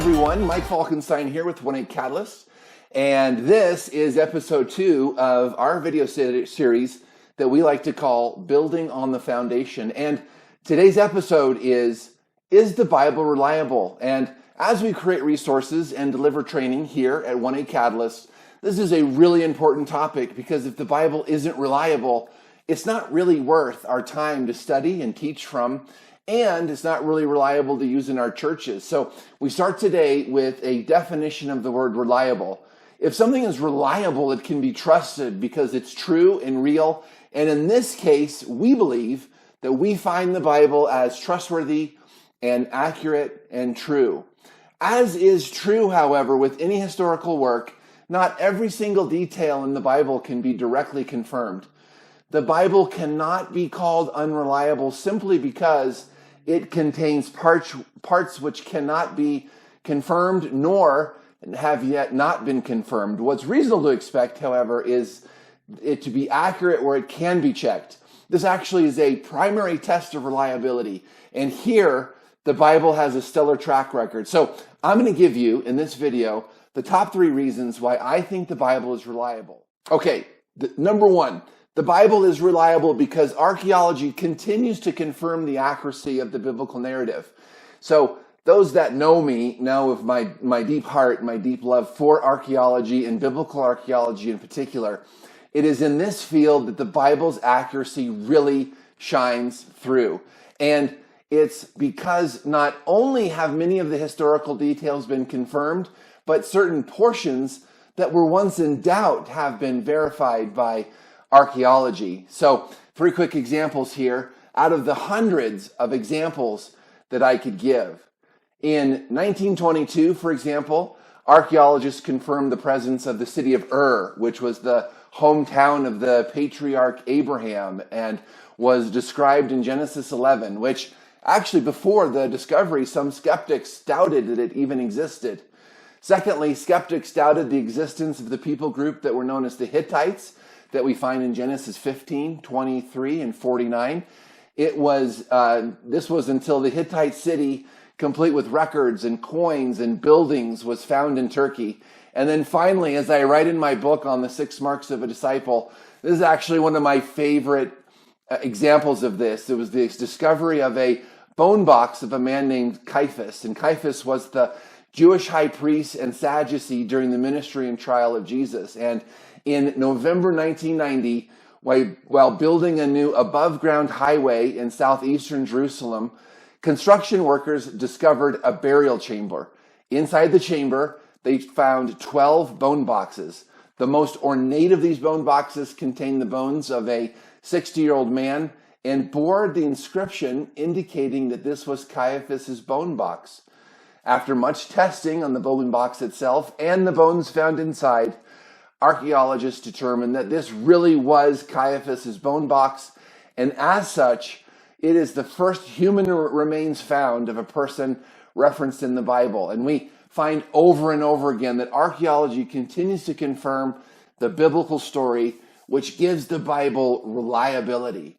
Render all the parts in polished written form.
everyone. Mike Falkenstine here with 1-8 Catalyst, and this is episode 2 of our video series that we like to call Building on the Foundation. And today's episode is the Bible reliable? And as we create resources and deliver training here at 1-8 Catalyst, this is a really important topic because if the Bible isn't reliable, it's not really worth our time to study and teach from, and it's not really reliable to use in our churches. So we start today with a definition of the word reliable. If something is reliable, it can be trusted because it's true and real. And in this case, we believe that we find the Bible as trustworthy and accurate and true. As is true, however, with any historical work, not every single detail in the Bible can be directly confirmed. The Bible cannot be called unreliable simply because it contains parts which cannot be confirmed nor have yet not been confirmed. What's reasonable to expect, however, is it to be accurate where it can be checked. This actually is a primary test of reliability. And here, the Bible has a stellar track record. So I'm going to give you, in this video, the top 3 reasons why I think the Bible is reliable. Okay, number 1. The Bible is reliable because archaeology continues to confirm the accuracy of the biblical narrative. So those that know me know of my deep heart, my deep love for archaeology and biblical archaeology in particular. It is in this field that the Bible's accuracy really shines through. And it's because not only have many of the historical details been confirmed, but certain portions that were once in doubt have been verified by archaeology. So 3 quick examples here out of the hundreds of examples that I could give. In 1922, for example, archaeologists confirmed the presence of the city of Ur, which was the hometown of the patriarch Abraham and was described in Genesis 11, which actually before the discovery, some skeptics doubted that it even existed. Secondly, skeptics doubted the existence of the people group that were known as the Hittites, that we find in Genesis 15, 23, and 49. This was until the Hittite city, complete with records and coins and buildings, was found in Turkey. And then finally, as I write in my book on the 6 marks of a disciple, this is actually one of my favorite examples of this. It was the discovery of a bone box of a man named Caiaphas. And Caiaphas was the Jewish high priest and Sadducee during the ministry and trial of Jesus. And in November 1990, while building a new above-ground highway in southeastern Jerusalem, construction workers discovered a burial chamber. Inside the chamber, they found 12 bone boxes. The most ornate of these bone boxes contained the bones of a 60-year-old man and bore the inscription indicating that this was Caiaphas's bone box. After much testing on the bone box itself and the bones found inside, archaeologists determined that this really was Caiaphas's bone box, and as such, it is the first human remains found of a person referenced in the Bible. And we find over and over again that archaeology continues to confirm the biblical story, which gives the Bible reliability.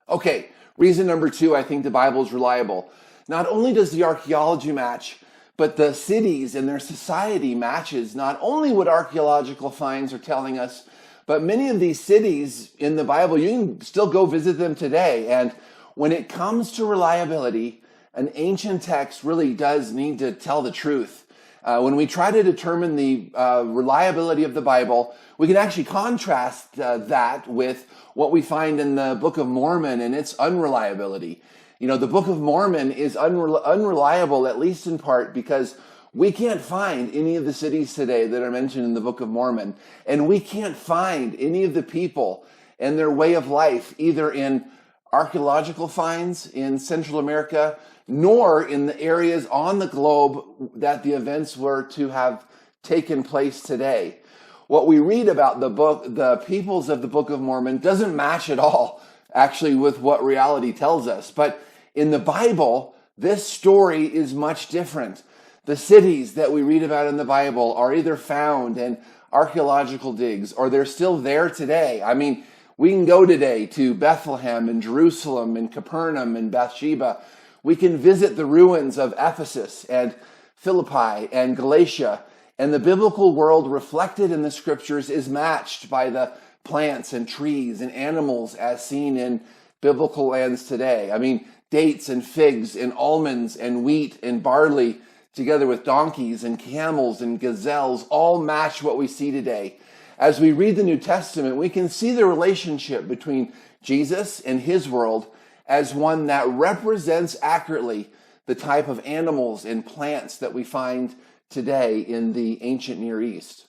Okay, reason number 2, I think the Bible is reliable. Not only does the archaeology match, but the cities and their society matches not only what archaeological finds are telling us, but many of these cities in the Bible, you can still go visit them today. And when it comes to reliability, an ancient text really does need to tell the truth. When we try to determine the reliability of the Bible, we can actually contrast that with what we find in the Book of Mormon and its unreliability. You know, the Book of Mormon is unreliable, at least in part, because we can't find any of the cities today that are mentioned in the Book of Mormon. And we can't find any of the people and their way of life, either in archaeological finds in Central America, nor in the areas on the globe that the events were to have taken place today. What we read about the peoples of the Book of Mormon doesn't match at all, actually, with what reality tells us. But in the Bible, this story is much different. The cities that we read about in the Bible are either found in archaeological digs or they're still there today. I mean, we can go today to Bethlehem and Jerusalem and Capernaum and Bathsheba. We can visit the ruins of Ephesus and Philippi and Galatia. And the biblical world reflected in the scriptures is matched by the plants and trees and animals as seen in biblical lands today. I mean, dates and figs and almonds and wheat and barley, together with donkeys and camels and gazelles, all match what we see today. As we read the New Testament, we can see the relationship between Jesus and his world as one that represents accurately the type of animals and plants that we find today in the ancient Near East.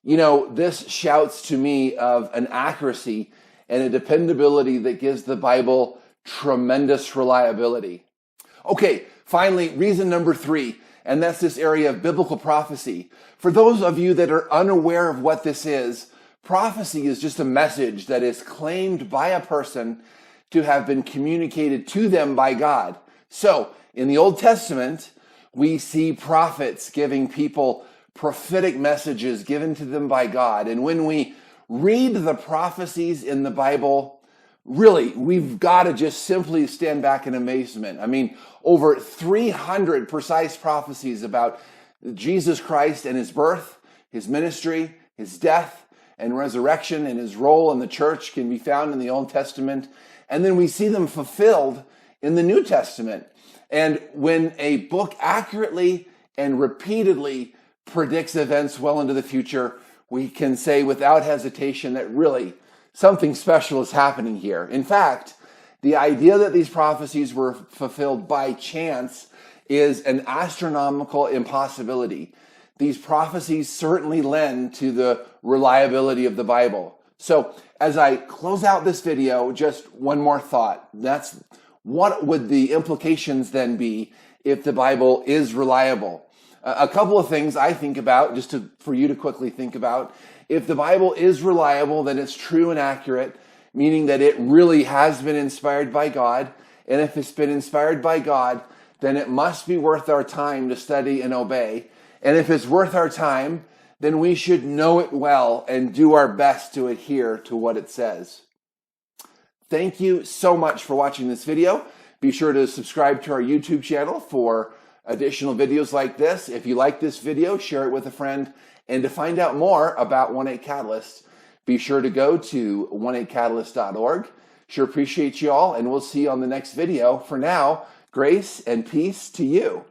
You know, this shouts to me of an accuracy and a dependability that gives the Bible tremendous reliability. Okay, finally, reason number 3, and that's this area of biblical prophecy. For those of you that are unaware of what this is, prophecy is just a message that is claimed by a person to have been communicated to them by God. So, in the Old Testament, we see prophets giving people prophetic messages given to them by God. And when we read the prophecies in the Bible, really, we've got to just simply stand back in amazement. I mean, over 300 precise prophecies about Jesus Christ and his birth, his ministry, his death and resurrection, and his role in the church can be found in the Old Testament. And then we see them fulfilled in the New Testament. And when a book accurately and repeatedly predicts events well into the future, we can say without hesitation that really something special is happening here. In fact, the idea that these prophecies were fulfilled by chance is an astronomical impossibility. These prophecies certainly lend to the reliability of the Bible. So as I close out this video, just one more thought. That's what would the implications then be if the Bible is reliable? A couple of things I think about, just for you to quickly think about. If the Bible is reliable, then it's true and accurate, meaning that it really has been inspired by God. And if it's been inspired by God, then it must be worth our time to study and obey. And if it's worth our time, then we should know it well and do our best to adhere to what it says. Thank you so much for watching this video. Be sure to subscribe to our YouTube channel for additional videos like this. If you like this video, share it with a friend. And to find out more about 1-8 Catalyst, be sure to go to 18catalyst.org. Sure appreciate you all, and we'll see you on the next video. For now, grace and peace to you.